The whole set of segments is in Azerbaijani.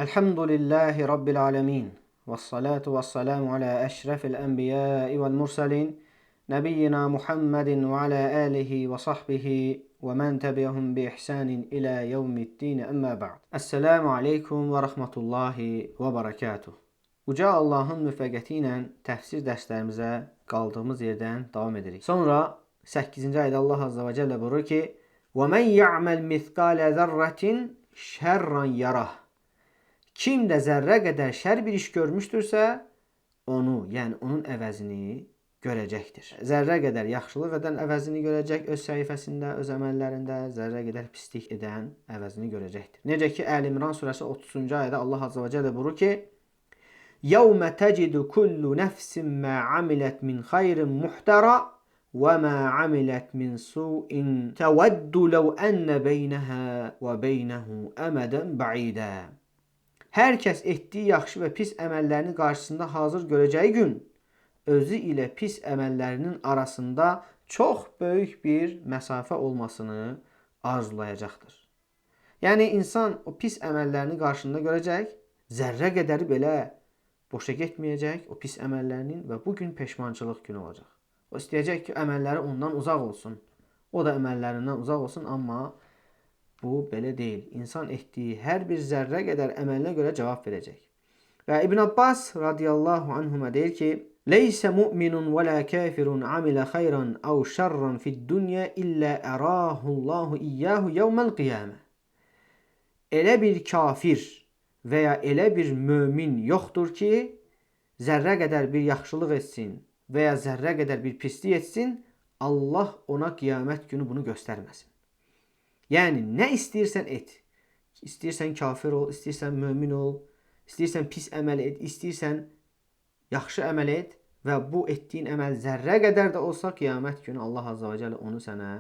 Elhamdülillahi Rabbil alemin. Vessalatu vesselamu ala eşrefil enbiyai vel mursalin. Nebiyyina Muhammedin ve ala alihi ve sahbihi ve men tebi'ahum bi ihsanin ila yevmiddin emma ba'd. Esselamu aleykum ve rahmetullahi ve berekatuh. Uca Allahın müvəffəqiyyəti ilə təfsir dərslərimizə qaldığımız yerdən davam edirik. Sonra 8-ci ayədə Allah Azza və Cəllə buyurur ki: "Və men ya'mal miskale zerratin şerran yarah." Kim də zərrə qədər şər bir iş görmüşdürsə, onu, yəni onun əvəzini görəcəkdir. Zərrə qədər yaxşılıq edən əvəzini görəcək öz səhifəsində, öz əməllərində, zərrə qədər pislik edən əvəzini görəcəkdir. Necə ki, Əl-İmran surəsi 30-cu ayədə Allah Azza və Cəllə buyurur ki: "Yevme tecidu kullu nefsin ma amilet min xeyrin muhtara ve ma amilet min su'in teveddu lev enne beyneha ve beynehu emeden ba'ida." Hər kəs etdiyi yaxşı və pis əməllərini qarşısında hazır görəcəyi gün, özü ilə pis əməllərinin arasında çox böyük bir məsafə olmasını arzulayacaqdır. Yəni, insan o pis əməllərini qarşısında görəcək, zərrə qədəri belə boşa getməyəcək o pis əməllərinin və bugün peşmançılıq günü olacaq. O istəyəcək ki, əməlləri ondan uzaq olsun, o da əməllərindən uzaq olsun, amma bu belə deyil. İnsan etdiyi hər bir zərrə qədər əməlinə görə cavab verəcək. Və İbn Abbas radiyallahu anhuma deyir ki: "Leysə mu'minun və la kafirun amilə xeyran aw şerran fid-dunya illə arahullahu iyyahu yevmel qiyamə." Elə bir kafir və ya elə bir mömin yoxdur ki, zərrə qədər bir yaxşılıq etsin və ya zərrə qədər bir pislik etsin, Allah ona qiyamət günü bunu göstərməsin. Yəni, nə istəyirsən et. İstəyirsən kafir ol, istəyirsən mömin ol, istəyirsən pis əməl et, istəyirsən yaxşı əməl et və bu etdiyin əməl zərrə qədər də olsa qiyamət günü Allah Azza və Cəllə onu sənə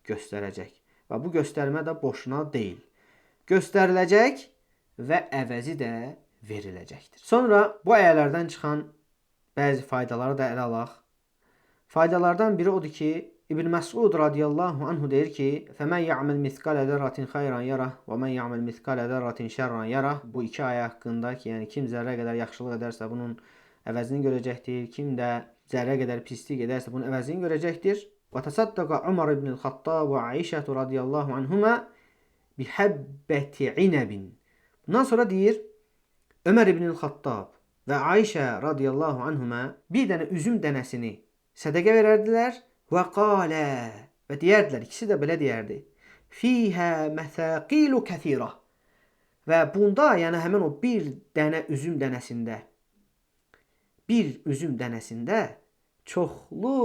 göstərəcək. Və bu göstərmə də boşuna deyil. Göstəriləcək və əvəzi də veriləcəkdir. Sonra bu ayələrdən çıxan bəzi faydaları da ələ alaq. Faydalardan biri odur ki, İbn Məsud radiyallahu anhu deyir ki: "Fəmən ya'mal miskale zerratin xeyran yarah və men ya'mal miskale zerratin şerran yarah." Bu iki ayə haqqında ki, yəni kim zərrə qədər yaxşılıq edərsə bunun əvəzini görəcəkdir, kim də zərrə qədər pislik edərsə bunun əvəzini görəcəkdir. Və təsaddaqa Ömər ibn Xattab və Aişə radiyallahu anhuma bi habbəti inəbin. Bundan sonra deyir, Ömər ibn Xattab və Aişə radiyallahu anhuma bir dənə üzüm dənəsini sədəqə verərdilər. Və qalə və deyərdilər, ikisi də belə deyərdi: "Fihə məsəqilu kəthirə." Və bunda, yəni həmin o bir üzüm dənəsində çoxlu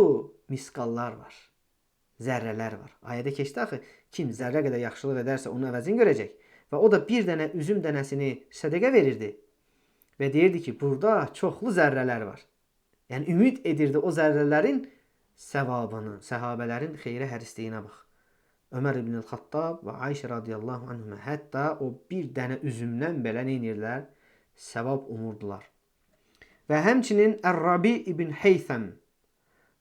misqallar var, zərrələr var. Ayədə keçdi axı, kim zərrə qədər yaxşılıq edərsə onun əvəzini görəcək. Və o da bir dənə üzüm dənəsini sədəqə verirdi və deyirdi ki, burada çoxlu zərrələr var. Yəni ümid edirdi o zərrələrin səvabını, səhabələrin xeyrə hərisliyinə bax. Ömər ibn Xattab və Ayşə radiyallahu anhümə hətta o bir dənə üzümdən belə neynirlər? Səvab umurdular. Və həmçinin Ər-Rabi ibn Heythəm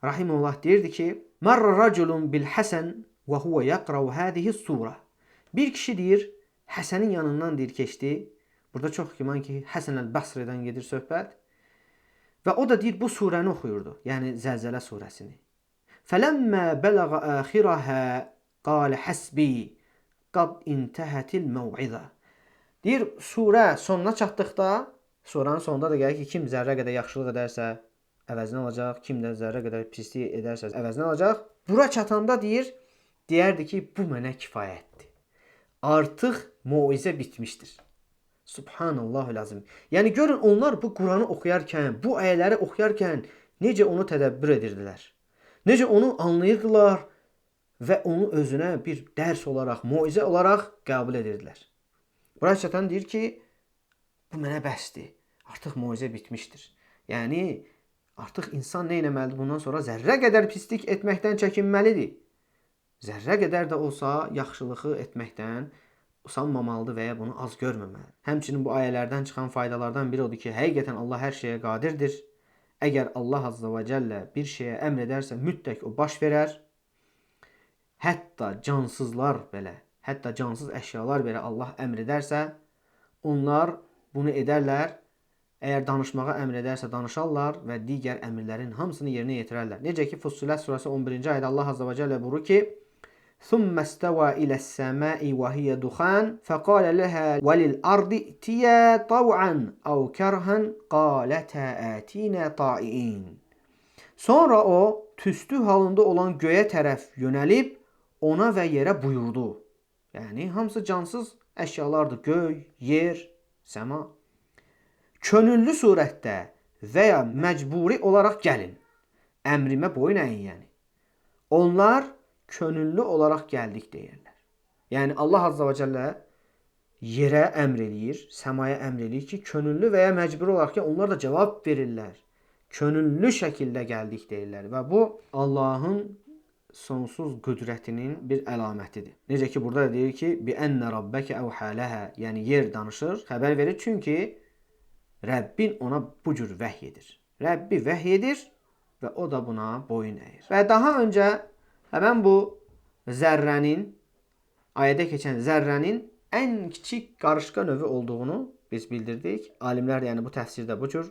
rahimehullah deyirdi ki: "Marra raculun bil Hasan və huve yaqra'u hadihi sura." Bir kişi deyir, Həsənin yanından deyir keçdi. Burada çox güman ki, Həsən el-Basri'dən gedir söhbət. Və o da deyir bu surəni oxuyurdu. Yəni Zəlzələ surəsini. فَلَمَّا بَلَغَ آخِرَهَا قَالَ حَسْبِي قَدْ اِنْتَهَتِ الْمَوْعِذَةِ. Deyir, surə sonuna çatdıqda, suranın sonunda da gəlir ki, kim zərrə qədər yaxşılıq edərsə əvəzini alacaq, kim də zərrə qədər pislik edərsə əvəzini alacaq. Bura çatanda deyərdi ki, bu mənə kifayətdir. Artıq mauizə bitmişdir. Subhanallahul azim. Yəni görün onlar bu Quranı oxuyarkən, bu ayələri oxuyarkən necə onu tədəbbür edirdilər. Necə onu anlayırdılar və onu özünə bir dərs olaraq, muizə olaraq qəbul edirdilər. Buraya çatan deyir ki, bu mənə bəsdir. Artıq muizə bitmişdir. Yəni artıq insan nə etməlidir? Bundan sonra zərrə qədər pislik etməkdən çəkinməlidir. Zərrə qədər də olsa yaxşılığı etməkdən usanmamalıdır və ya bunu az görməməlidir. Həmçinin bu ayələrdən çıxan faydalardan biri odur ki, həqiqətən Allah hər şeyə qadirdir. Əgər Allah Azza və Cəllə bir şeyə əmr edərsə, mütləq o baş verər. Hətta cansızlar belə, hətta cansız əşyalar belə Allah əmr edərsə, onlar bunu edərlər. Əgər danışmağa əmr edərsə danışarlar və digər əmrlərin hamısını yerinə yetirərlər. Necə ki Fussilet surəsi 11-ci ayədə Allah azza və cəllə buyurur ki: "Thumma istawa ilə's-səmai və hiyə duxan, faqala laha velil-ardi itiya taw'an aw karhan qalata atina ta'iin." Sonra o tüstü halında olan göyə tərəf yönəlib ona və yerə buyurdu. Yəni hamısı cansız əşyalardır. Göy, yer, səma. Könüllü surətdə və ya məcburi olaraq gəlin. Əmrimə boyun əyin yəni. Onlar könüllü olaraq gəldik deyirlər. Yəni Allah azza və cəllə yerə əmr eləyir, səmaya əmr eləyir ki, könüllü və ya məcburi olaraq onlar da cavab verirlər. Könüllü şəkildə gəldik deyirlər və bu Allahın sonsuz qüdrətinin bir əlamətidir. Necə ki burada deyir ki, bi enne rabbeke evhalaha, yəni yer danışır, xəbər verir çünki Rəbbin ona bu cür vəhy edir. Rəbbi vəhy edir və o da buna boyun əyir. Və daha öncə həmən bu zərrənin, ayədə keçən zərrənin ən kiçik qarışqa növü olduğunu biz bildirdik. Alimlər yəni bu təfsirdə bu cür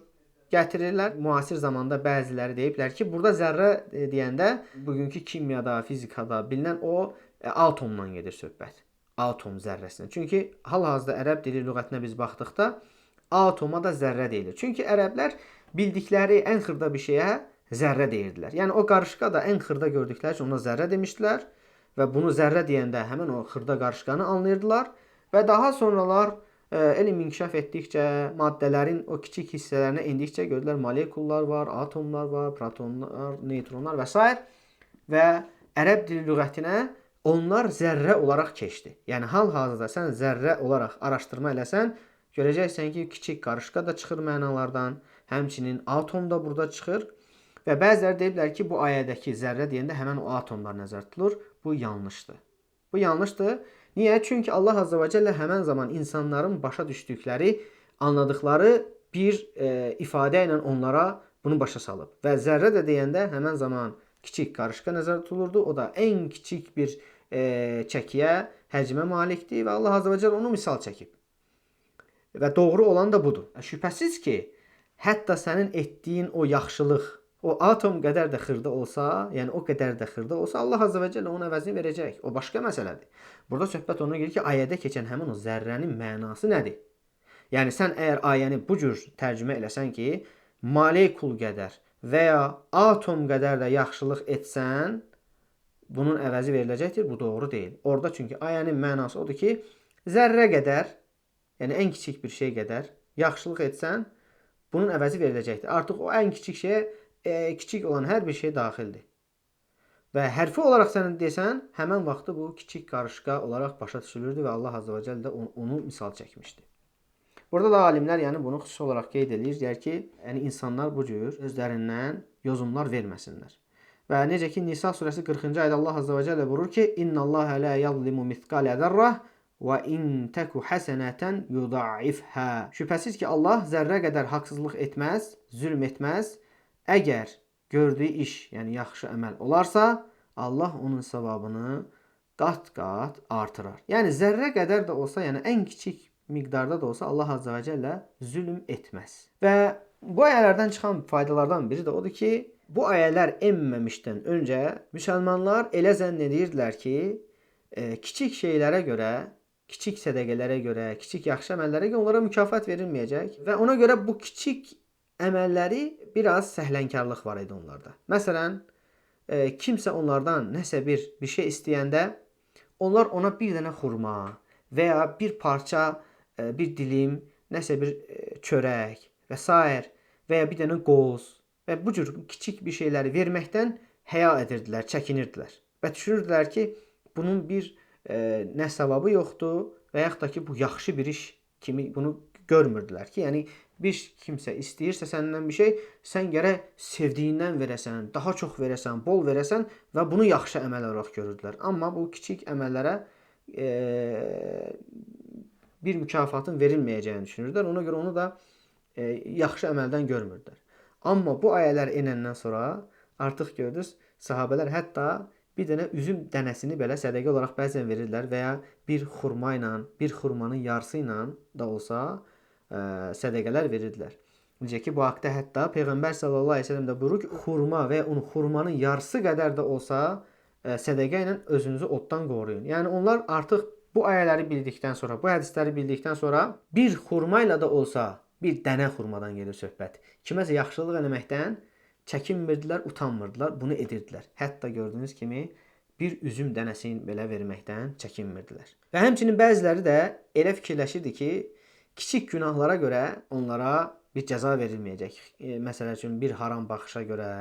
gətirirlər. Müasir zamanda bəziləri deyiblər ki, burada zərrə deyəndə bugünkü kimyada, fizikada bilinən o atomdan gedir söhbət. Atom zərrəsindən. Çünki hal-hazırda ərəb dili lüğətinə biz baxdıqda atoma da zərrə deyilir. Çünki ərəblər bildikləri ən xırda bir şeyə zərrə deyirdilər. Yəni o qarışqa da ən xırda gördükləri üçün ona zərrə demişdilər və bunu zərrə deyəndə həmin o xırda qarışqanı anlayırdılar və daha sonralar elm inkişaf etdikcə, maddələrin o kiçik hissələrinə endikcə gördülər molekullar var, atomlar var, protonlar, neytronlar və s. və ərəb dili lüğətinə onlar zərrə olaraq keçdi. Yəni hal-hazırda sən zərrə olaraq araşdırma eləsən, görəcəksən ki, kiçik qarışqa da çıxır mənalardan, həmçinin atom da burada çıxır və bəziləri deyiblər ki, bu ayədəki zərrə deyəndə həmən o atomlar nəzərdə tutulur. Bu yanlışdır. Bu yanlışdır. Niyə? Çünki Allah azza və cəllə həmən zaman insanların başa düşdükləri, anladıkları bir ifadə ilə onlara bunu başa salıb. Və zərrə də deyəndə həmən zaman kiçik qarışqa nəzərdə tutulurdu. O da ən kiçik bir çəkiyə, həcmə malikdir və Allah azza və cəllə onu misal çəkib. Və doğru olan da budur. Şübhəsiz ki, hətta sənin etdiyin o yaxşılıq, o atom qədər də xırda olsa, yəni o qədər də xırda olsa, Allah azza və cəllə onun əvəzini verəcək. O başqa məsələdir. Burada söhbət ona gəlir ki, ayədə keçən həmin o zərrənin mənası nədir? Yəni sən əgər ayəni bu cür tərcümə eləsən ki, molekul qədər və ya atom qədər də yaxşılıq etsən, bunun əvəzi veriləcəkdir. Bu doğru deyil. Orada çünki ayənin mənası odur ki, zərrə qədər, yəni ən kiçik bir şey qədər yaxşılıq etsən, bunun əvəzi veriləcəkdir. Artıq o ən kiçik şeyə kiçik olan hər bir şey daxildir. Və hərfi olaraq sən desən, həmən vaxtı bu kiçik qarışqa olaraq başa düşülürdü və Allah azza və cəllə də onu misal çəkmişdi. Burada da alimlər yəni bunu xüsusi olaraq qeyd edir, deyir ki, yəni insanlar bu cür özlərindən yozumlar verməsinlər. Və necə ki Nisa surəsi 40-cı ayədə Allah azza və cəllə buyurur ki, İnnallaha la yazlimu mithqala zarrah və in taku hasanatan yud'ifha. Şübhəsiz ki Allah zərrə qədər haqsızlıq etməz, zülm etməz. Əgər gördüyü iş, yəni yaxşı əməl olarsa, Allah onun savabını qat-qat artırar. Yəni zərrə qədər də olsa, yəni ən kiçik miqdarda da olsa Allah azza və cəllə zülm etməz. Və bu ayələrdən çıxan faydalardan biri də odur ki, bu ayələr enməmişdən öncə müsəlmanlar elə zənn edirdilər ki, kiçik şeylərə görə, kiçik sədəqələrə görə, kiçik yaxşı əməllərə görə onlara mükafat verilməyəcək və ona görə bu kiçik əməlləri biraz səhlənkarlıq var idi onlarda. Məsələn, kimsə onlardan nəsə bir şey istəyəndə onlar ona bir dənə xurma və ya bir parça, bir dilim, nəsə bir çörək və s. və ya bir dənə qoz və bu cür kiçik bir şeyləri verməkdən həya edirdilər, çəkinirdilər və düşünürdülər ki, bunun bir nə savabı yoxdur və yaxud da ki, bu yaxşı bir iş kimi bunu görmürdülər ki, yəni bir kimsə istəyirsə səndən bir şey, sən gərək sevdiyindən verəsən, daha çox verəsən, bol verəsən və bunu yaxşı əməl olaraq görürdülər. Amma bu kiçik əməllərə bir mükafatın verilməyəcəyini düşünürdülər. Ona görə onu da yaxşı əməldən görmürdülər. Amma bu ayələr enəndən sonra artıq gördünüz, sahabələr hətta bir dənə üzüm dənəsini belə sədəqə olaraq bəzən verirlər və ya bir xurma ilə, bir xurmanın yarısı ilə da olsa sədəqələr verirdilər. Necə ki, bu haqda hətta Peyğəmbər sallallahu əleyhi və səlləm də buyurur ki, xurma və xurmanın yarısı qədər də olsa sədəqə ilə özünüzü oddan qoruyun. Yəni onlar artıq bu ayələri bildikdən sonra, bu hədisləri bildikdən sonra bir xurma ilə də olsa, bir dənə xurmadan gedir söhbət. Kiməsə yaxşılıq eləməkdən çəkinmirdilər, utanmırdılar, bunu edirdilər. Hətta gördüyünüz kimi bir üzüm dənəsini belə verməkdən çəkinmirdilər. Və həmçinin bəziləri də elə fikirləşirdi ki, kiçik günahlara görə onlara bir cəza verilməyəcək. Məsəl üçün bir haram baxışa görə,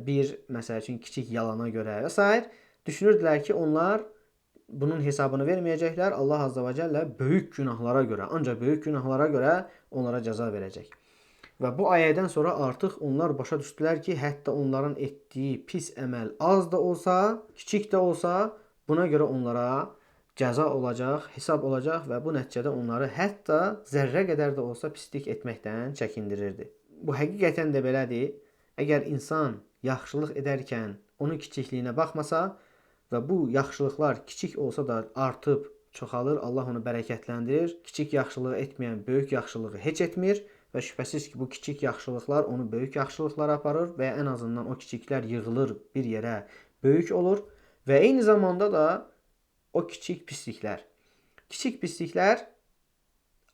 bir məsəl üçün kiçik yalana görə və s. düşünürdülər ki, onlar bunun hesabını verməyəcəklər. Allah Azza və Cəllə böyük günahlara görə, ancaq böyük günahlara görə onlara cəza verəcək. Və bu ayədən sonra artıq onlar başa düşdülər ki, hətta onların etdiyi pis əməl az da olsa, kiçik də olsa, buna görə onlara cəza olacaq, hesab olacaq və bu nəticədə onları hətta zərrə qədər də olsa pislik etməkdən çəkindirirdi. Bu həqiqətən də belədir. Əgər insan yaxşılıq edərkən onun kiçikliyinə baxmasa və bu yaxşılıqlar kiçik olsa da artıb çoxalır, Allah onu bərəkətləndirir. Kiçik yaxşılığı etməyən böyük yaxşılığı heç etmir və şübhəsiz ki, bu kiçik yaxşılıqlar onu böyük yaxşılıqlara aparır və ən azından o kiçiklər yığılır bir yerə, böyük olur və eyni zamanda da o kiçik pisliklər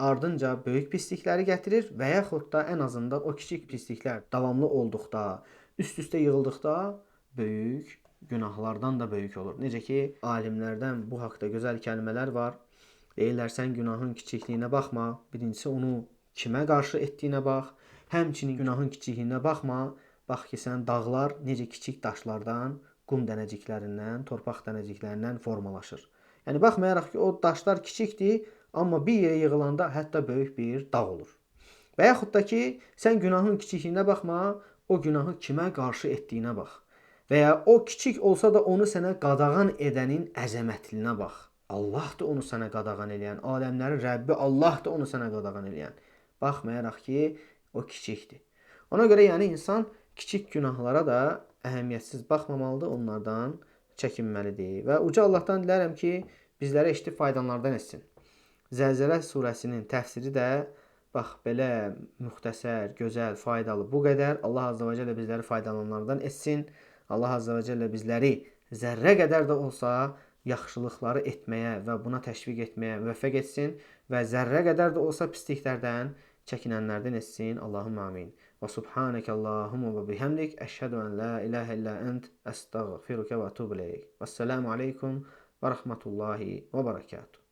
ardınca böyük pislikləri gətirir və yaxud da ən azından o kiçik pisliklər davamlı olduqda, üst-üstə yığıldıqda böyük günahlardan da böyük olur. Necə ki, alimlərdən bu haqda gözəl kəlmələr var. Deyirlər, sən günahın kiçikliyinə baxma, birincisi onu kimə qarşı etdiyinə bax, həmçinin günahın kiçikliyinə baxma, bax ki, sən dağlar necə kiçik daşlardan, qum dənəciklərindən, torpaq dənəciklərindən formalaşır. Yəni, baxmayaraq ki, o daşlar kiçikdir, amma bir yerə yığılanda hətta böyük bir dağ olur. Və yaxud da ki, sən günahın kiçikliyinə baxma, o günahı kimə qarşı etdiyinə bax. Və ya o kiçik olsa da onu sənə qadağan edənin əzəmətliyinə bax. Allah da onu sənə qadağan eləyən, aləmlərin Rəbbi Allah da onu sənə qadağan eləyən. Baxmayaraq ki, o kiçikdir. Ona görə yəni insan kiçik günahlara da əhəmiyyətsiz baxmamalıdır, onlardan çəkinməlidir. Və uca Allahdan dilərəm ki, bizlərə eşitib faydalanlardan etsin. Zəlzələ surəsinin təfsiri də bax belə müxtəsər, gözəl, faydalı bu qədər. Allah Azza və Cəllə bizləri faydalananlardan etsin. Allah Azza və Cəllə bizləri zərrə qədər də olsa yaxşılıqları etməyə və buna təşviq etməyə müvəffəq etsin və zərrə qədər də olsa pisliklərdən çəkinənlərdən etsin. Allahumma amin. Və subhanəkə Allahumma və bihamdik. Əşhədu ən la ilahə illə ənt. Əstəğfiruka və atubu ileyk. Vəssalamu aleykum və rəhmətullahi və bərəkatuhu.